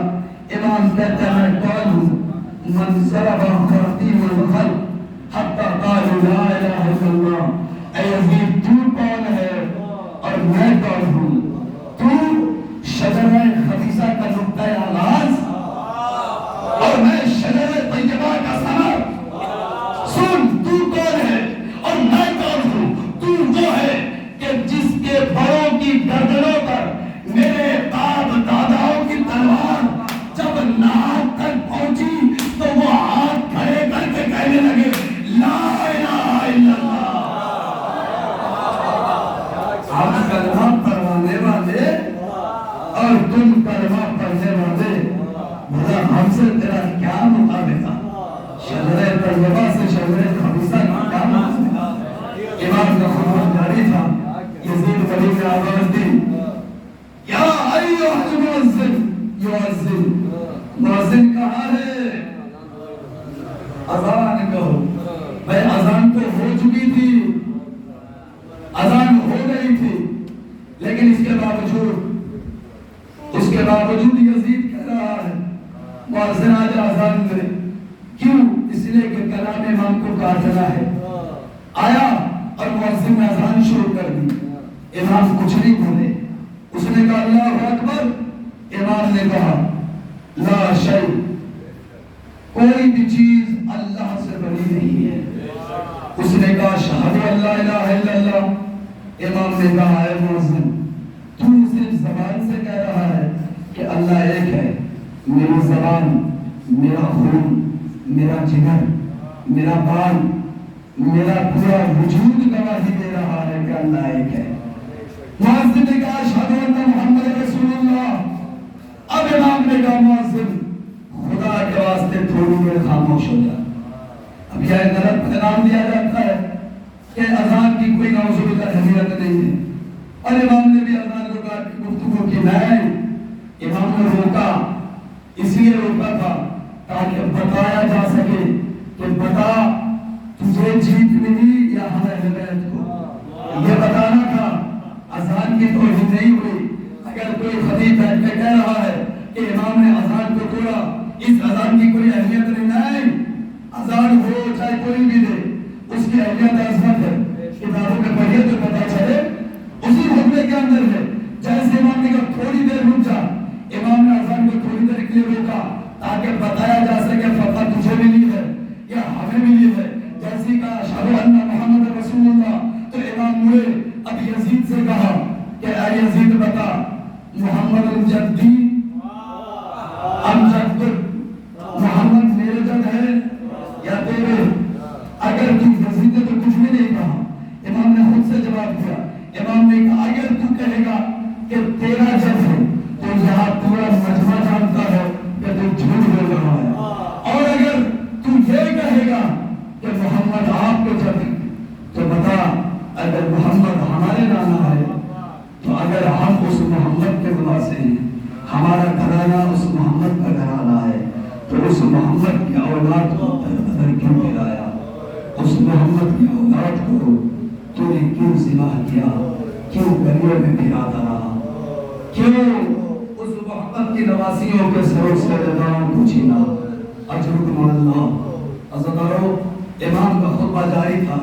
امام کہتے ہیں میں کون ہوں، من ضرب خاتم الخلق حتی قالوا لا الہ الا اللہ۔ اے یزید تو کون ہے اور میں کون ہوں؟ تو شجرہ خبیثہ کا نقطۂ آغاز اور میں شجرہ طیبہ کا ثمر۔ سن تو کون ہے اور میں کون ہوں؟ تو وہ ہے کہ جس کے بڑوں کی گردنوں پر میرے باپ داداؤں کی تلوار جب ناک تک پہنچی تو وہ ہاتھ کھڑے کر کے کہنے لگے لا الہ الا اللہ۔ آپ کلمہ پڑھوانے والے اور تم کلمہ پڑھنے والے، بھلا ہم سے تیرا کیا مقابلہ؟ شجرہ طیبہ سے شجرہ خبیثہ کا کیا مقابلہ؟ امام کا خطبہ جاری تھا، یزید ولی نے آواز دی یا ایھا المؤذن، یؤذن، مؤذن کہاں ہے؟ اذان کہو۔ بھائی اذان تو ہو چکی تھی، اذان ہو گئی تھی، لیکن اس کے باوجود یزید کہہ رہا ہے مؤذن آجا اذان دے۔ کیوں؟ اس لیے کہ کلام امام کو کاٹنا ہے۔ آیا اور مؤذن نے اذان شروع کر دی، امام کچھ نہیں بولے، اس نے کہا اللہ اکبر، امام نے کہا لا شیء، کوئی بھی چیز اللہ سے بڑی نہیں ہے۔ اس نے کہا اشہد ان لا الہ الا اللہ۔ امام نے کہا اے مؤذن تو صرف زبان سے کہہ رہا ہے کہ اللہ ایک ہے، میری زبان، میرا خون، میرا جگر، میرا بال، میرا پورا وجود گواہی دے رہا ہے کہ اللہ ایک ہے۔ مؤذن نے کہا اشہد ان محمد رسول اللہ۔ اب امام نے کہا مؤذن خدا کے واسطے تھوڑی دیر خاموش ہو جا۔ اب یہ غلط پیغام دیا جاتا ہے کہ اذان کی کوئی نعوذ باللہ اہمیت نہیں ہے، اور امام نے بھی اذان کو کہا کہ گفتگو کی نہیں۔ امام نے روکا، اس لیے روکا تھا تاکہ بتایا جا سکے کہ بتا تجھے جیت ملی یا ہم اہل بیت کو، یہ بتانا تھا۔ اذان کی توہین نہیں ہوئی۔ اگر کوئی خطیب بیٹھ کے کہہ رہا ہے کہ امام نے اذان کو توڑا، اس اذان کی کوئی اہمیت نہیں۔ اذان ہو چاہے کوئی بھی دے، اس کی اہمیت عظمت ہے، کتابوں میں پڑھیے تو پتہ چلے۔ اسی حکمے کے اندر ہے، جیسے امام نے کہا تھوڑی دیر رک جا، امام نے اذان کو تھوڑی دیر کے لیے روکا تاکہ بتایا جا سکے فتح تجھے ملی ہے یا ہمیں ملی ہے۔ جیسے کہا اشہد ان محمد رسول اللہ، تو امام مڑے اب یزید سے کہا کہ اے یزید بتا محمد جدی ام جد، محمد میرے جد ہے یا تیرے؟ اگر تو یزید نے تو کچھ بھی نہیں کہا، امام نے خود سے جواب دیا۔ امام نے کہا اگر تو کہے گا کہ تیرا جد ہے تو یہاں پورا مجمع جانتا ہے کہ تو جھوٹ بول رہا ہے، اور اگر تو یہ کہے گا کہ محمد آپ کے جد ہے تو بتا اگر محمد ہمارے نانا ہے تو اگر ہم اس محمد کے واسطے ہیں، ہمارا گھرانہ اس محمد کا گھرانہ ہے، تو اس محمد کی اولاد کو بدر کیوں گرایا؟ اس محمد کی اولاد کو تو نے کیوں ذبح کیا؟ کیوں گلیوں میں پھراتا رہا؟ کیوں اس محمد کی نواسیوں کے سروں سے رضاؤں کو چھینا؟ اجرکم اللہ۔ عزیزانو، امام کا خطبہ جاری تھا،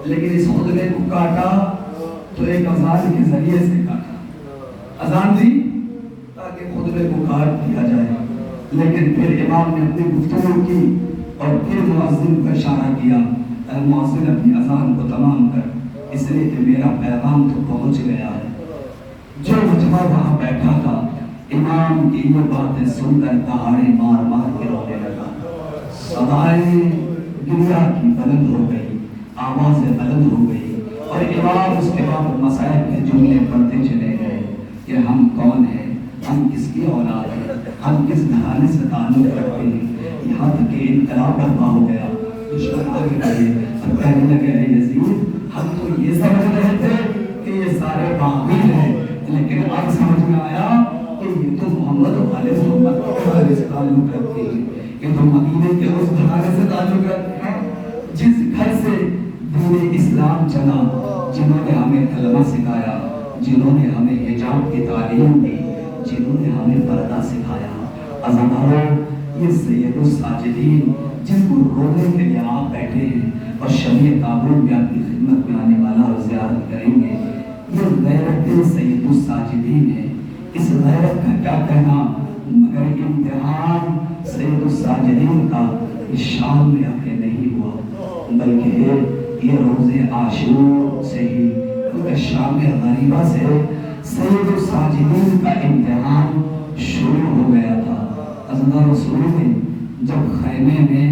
لیکن اس خطبے کو کاٹا تو ایک اذان کے ذریعے سے کاٹا۔ اذان دی، تاکہ خطبے کو کاٹ دیا جائے، لیکن پھر امام نے اپنی گفتگو کی اور پھر مؤذن کو اشارہ کیا، اے مؤذن اپنی اذان کو تمام کر، اس لیے کہ میرا پیغام تو پہنچ گیا ہے۔ جو مجمع وہاں بیٹھا تھا امام کی یہ باتیں سن کر دہاڑے مار مار کے رونے لگا، صدائیں گریا کی بلند ہو گئی، آوازیں بلند ہو گئی، اور امام اس کے بعد مسائل کے جملے پڑھتے چلے گئے کہ ہم کون ہیں، ہم کس کی اولاد ہیں، ہم کس گھرانے سے تعلق رکھتے ہیں، یہاں تک کہ انقلاب برپا ہو گیا۔ دشمن آگے بڑھے اور کہنے لگے اے یزید ہم تو یہ سمجھ رہے تھے کہ یہ سارے باغی ہیں، لیکن اب سمجھ میں آیا کہ یہ تو محمد و آل محمد کے سے تعلق رکھتے ہیں، یہ تو مدینے کے اس گھرانے سے تعلق رکھتے ہیں جس گھر سے دین اسلام چلا، جنہوں نے ہمیں کلمہ سکھایا، جنہوں نے ہمیں حجاب کی تعلیم دی، جنہوں نے ہمیں پردہ سکھایا۔ عزیزانو، یہ سید الساجدین جن کو رونے کے لیے آپ بیٹھے ہیں اور شب تعبیر میں آپ کی خدمت میں آنے والا اور زیارت کریں گے، یہ غیرت سید الساجدین ہے۔ اس غیرت کا کیا کہنا، مگر امتحان سید الساجدین کا شام میں آ کے نہیں ہوا، بلکہ یہ روز عاشور سے ہی، کیونکہ شام غریبہ سے سید الساجدین کا امتحان شروع ہو گیا تھا۔ حضرت رسول نے جب خیمے میں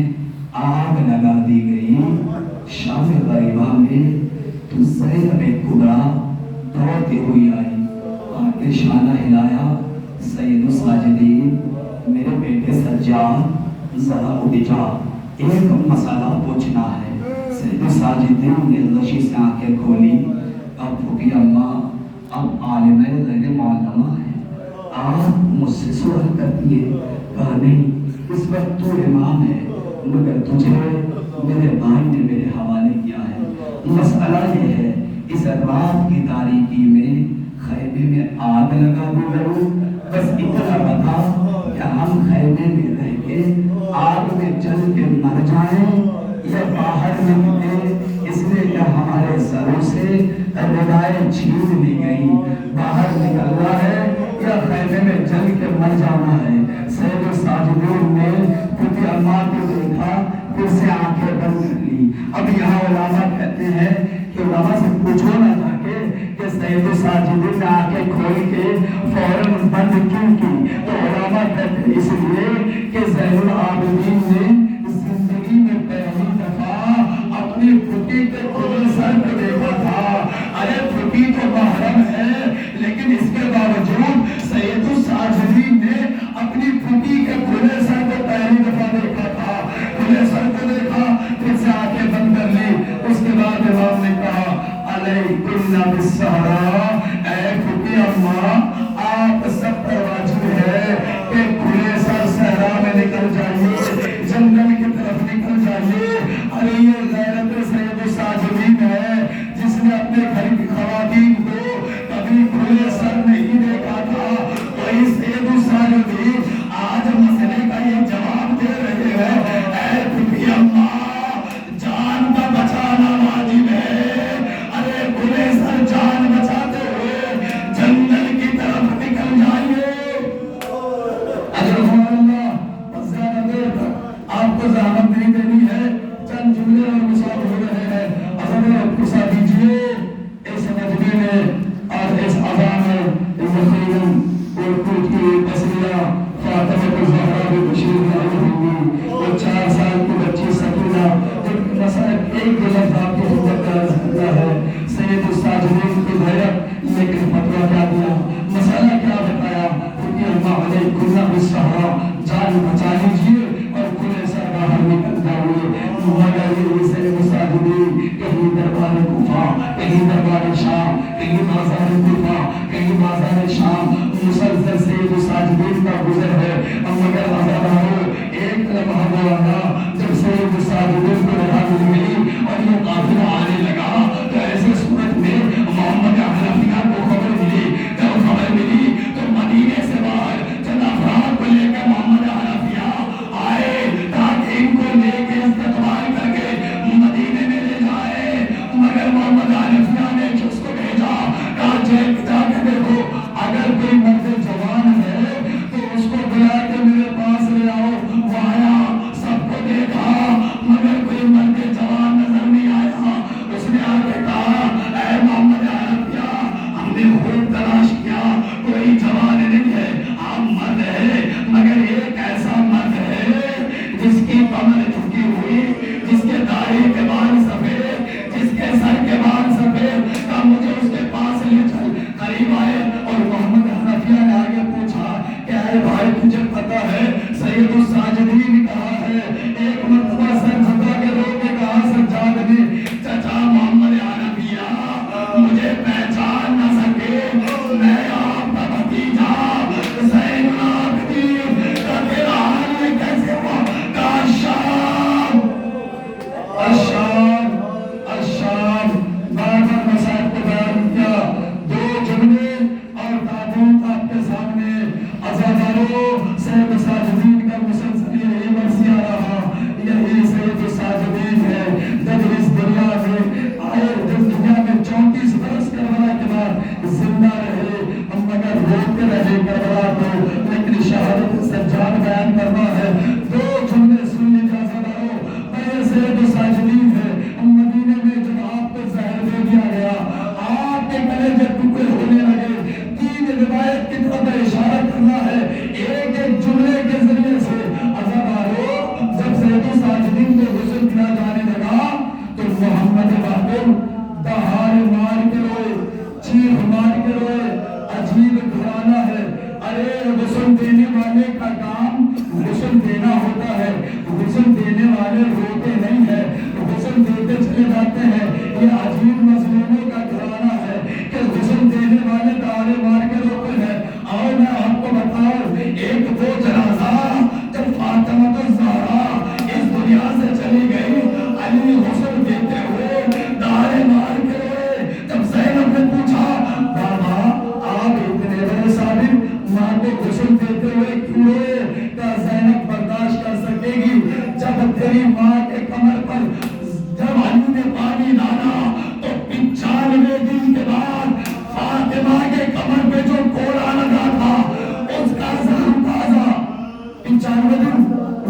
آگ لگا دی گئی شام غریبہ میں، تو زینب کبریٰ دوڑتی ہوئی آئی، آ کے شانہ ہلایا، سید الساجدین میرے بیٹے سجاد ذرا اٹھ جا، ایک مسئلہ پوچھنا ہے۔ سید الساجدین نے غشی سے آنکھیں کھولی، اب پھوپھی اماں اب عالم غیر معلمہ ہے، آپ مجھ سے سوال کرتی ہے؟ کہا نہیں، اس وقت تو امام ہے، مگر تجھے میرے بھائی نے میرے حوالے کیا ہے۔ مسئلہ یہ ہے، اس رات کی تاریکی میں خیمے میں آگ لگا دی گئی، بس اتنا بتا کہ ہم خیمے میں رہ کے آگ میں جل کے مر جائیں یا باہر نکلے، اس لیے کہ ہمارے سروں سے ردائیں چھین لی گئی، باہر نکلنا ہے یا خیمے میں جل کے مر جانا ہے۔ سید الساجدین نے پھوپھی اماں کو دیکھا، پھر سے آنکھیں بند کر لی۔ اب یہاں علماء کہتے ہیں کہ علماء سے پوچھو نہ تھا کہ سید الساجدین نے آنکھیں کھول کے فوراً بند کیوں کی، تو علماء کہتے ہیں اس لیے کہ زین العابدین نے زندگی میں پہلی دفعہ اپنی پھوپھی کے کھلے سر کو دیکھا تھا۔ ارے پھوپھی تو محرم ہے، لیکن اس کے باوجود سید الساجدین نے اپنی پھوپھی کے کھلے سر کو پہلی دفعہ دیکھا تھا، کھلے سر کو دیکھا، پھر سے آنکھیں بند کر لی۔ اس کے بعد امام نے کہا علیکم بالصحرا، اے پھوپھی اماں آپ سب پر واجب ہے کہ کھلے سر صحرا میں نکل جائیے، جنگل کی طرف نکل جائیے۔ ارے یہ غیرت سید الساجدین ہے جس نے اپنے گھر کی خواتین کو کبھی کھلے سر نہیں دیکھا تھا۔ وہی سید الساجدین آج مسئلے کا یہ جواب دے رہے ہیں، اے پھوپھی اماں جان کا بچانا واجب ہے، ارے کھلے سر جان بچاتے ہوئے جنگل کی طرف نکل جائیے۔ اگر اللہ بس زیادہ دیر تک آپ کو زحمت نہیں دینی ہے، چند جملے اور مثال ہو رہے ہیں، اگر کسا دیجئے اس مجمع میں اور اس اذان میں یقیناً اردو کی تسلیہ فاطمہ الزہرا بھی بشیر میں آئی ہوگی، وہ 4 سال کی بچی سکینہ جب مسئلہ ایک لفظ آپ کی خدمت کا عرض کرتا ہے، سید الساجدین کی غیرت، لیکن فتویٰ کیا دیا، مسئلہ کیا بتایا، کیونکہ اللہ علیکم بالصحرا، جان بچا لیجیے اور کھلے سر باہر نکل جائیے۔ مگر یہ سید الساجدین کہیں دربار کوفہ، کہیں دربار شام، کہیں بازار کوفہ، کہیں بازار شام، مسلسل سید الساجدین کا گزر ہے۔ مگر آزادارو ایک لمحہ وہ آیا جب سید الساجدین کو رہا مل گئی اور یہ قافلہ آنے لگا، تو ایسے صورت میں محمد حنفیہ کو خبر ملی، جب خبر ملی تو مدینے سے باہر چند افراد کو لے کے محمد حنفیہ آئے تاکہ ان کو لے کے استقبال کر کے مدینے میں لے جائے۔ مگر محمد حنفیہ نے جس کو بھیجا کہا جا کے دیکھو اگر کوئی مرد جوان ہے خوب تلاش کیا، کوئی جوان نہیں ہے، آپ مرد ہے، مگر ایک ایسا مرد ہے جس کی کمر جھکی ہوئی، جس کے داڑھی کے بال سفید، جس کے سر کے بال سفید، کا مجھے اس کے پاس لے چل۔ قریب آئے اور محمد حنفیہ نے آگے پوچھا کہ اے بھائی تجھے پتا ہے سید الساجدین کہا ہے؟ ایک مرتبہ سر جھکا کے رو کے کہا سجاد نے چچا محمد حنفیہ مجھے پہچان نہ سکے، میں آپ کا بھتیجا زین العابدین کا تیرا حال کیسے ہوا؟ کہا شام الشام الشام۔ بار بار مسائل کو بیان کیا، دو جملے اور تابوت آپ کے سامنے۔ عزادارو سید الساجدین کا مسلسل یہی مرثیہ رہا، یہی سید الساجدین ہے۔ جب اس دنیا میں آئے، جس دنیا میں 34 برس کربلا کے بعد زندہ رہے، ہم مگر روتے رہے کربلا کو، لیکن شہادت سجاد بیان کرنا ہے۔ دو جملے سن لیجیے عزادارو، پہلے سید الساجدین ہے۔ مدینے میں جب آپ کو زہر دے دیا گیا، آپ کے کلیجے ٹکڑے ہونے لگے، تین روایت کی طرف اشارہ کرنا ہے ایک ایک جملے کے ذریعے سے۔ عزادارو جب سید الساجدین کو غسل دیا جانے لگا تو محمد باقر دہاڑ مار کے روئے، چیخ مار کے روئے۔ عجیب گھرانہ ہے، ارے غسل دینے والے کا کام غسل دینا ہوتا ہے، غسل دینے والے روتے نہیں ہیں، غسل دیتے چلے جاتے ہیں۔ یہ عجیب مظلوموں کا گھرانہ ہے کہ غسل دینے والے دہاڑے مار کے روتے ہیں۔ اور میں آپ کو بتاؤں، ایک وہ جنازہ جب فاطمہ الزہرا اس دنیا سے چلی گئی، علی غسل دیتے ہوئے دہاڑے مار کے روئے۔ جب زینب نے پوچھا بابا آپ اتنے بڑے صابر ماں کو غسل دیتے ہوئے کیوں روئے؟ کیا زینب برداشت کر سکے گی جب تیری ماں کے کمر پر جب علی نے پانی ڈالا تو 95 دن کے بعد فاطمہ کے کمر پہ جو کوڑا لگا تھا اس کا زخم تازہ، 95 دن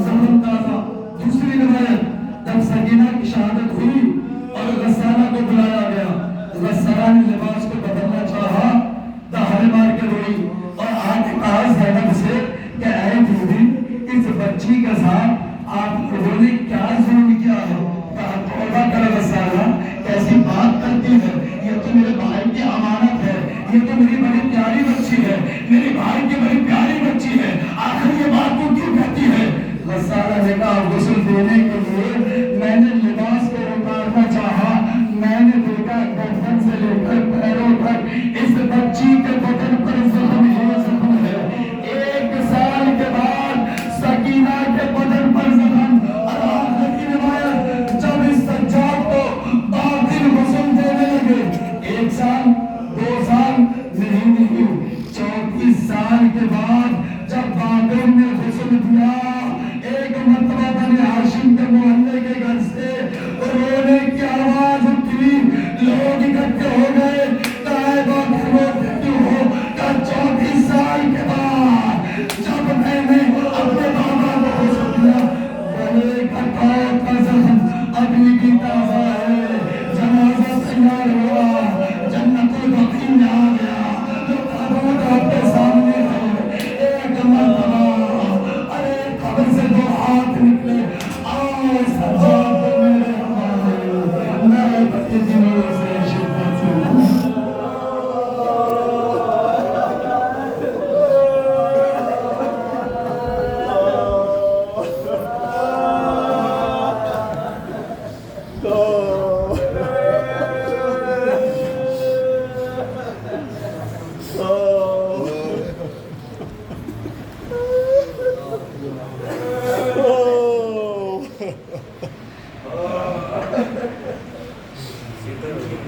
زخم تازہ۔ دوسری روایت جب سکینہ کی شہادت ہوئی اور غسالہ کو بلایا گیا، غسالہ نے لباس کو بدلنا چاہا، دہاڑے مار کے روئی اور آگے کہا زینب سے کہ اے بیوی اس بچی کے ساتھ آپ لوگوں نے کیا ظلم کیا ہے؟ کہا توبہ کر غسالہ، کیسی بات کرتی ہے، یہ تو میرے بھائی کی امانت ہے، یہ تو میری بڑی پیاری بچی ہے، میری بھائی کی بڑی پیاری بچی ہے، آخر یہ بات تو کیوں کہتی ہے؟ غسالہ نے کہا غسل دینے کے لیے میں نے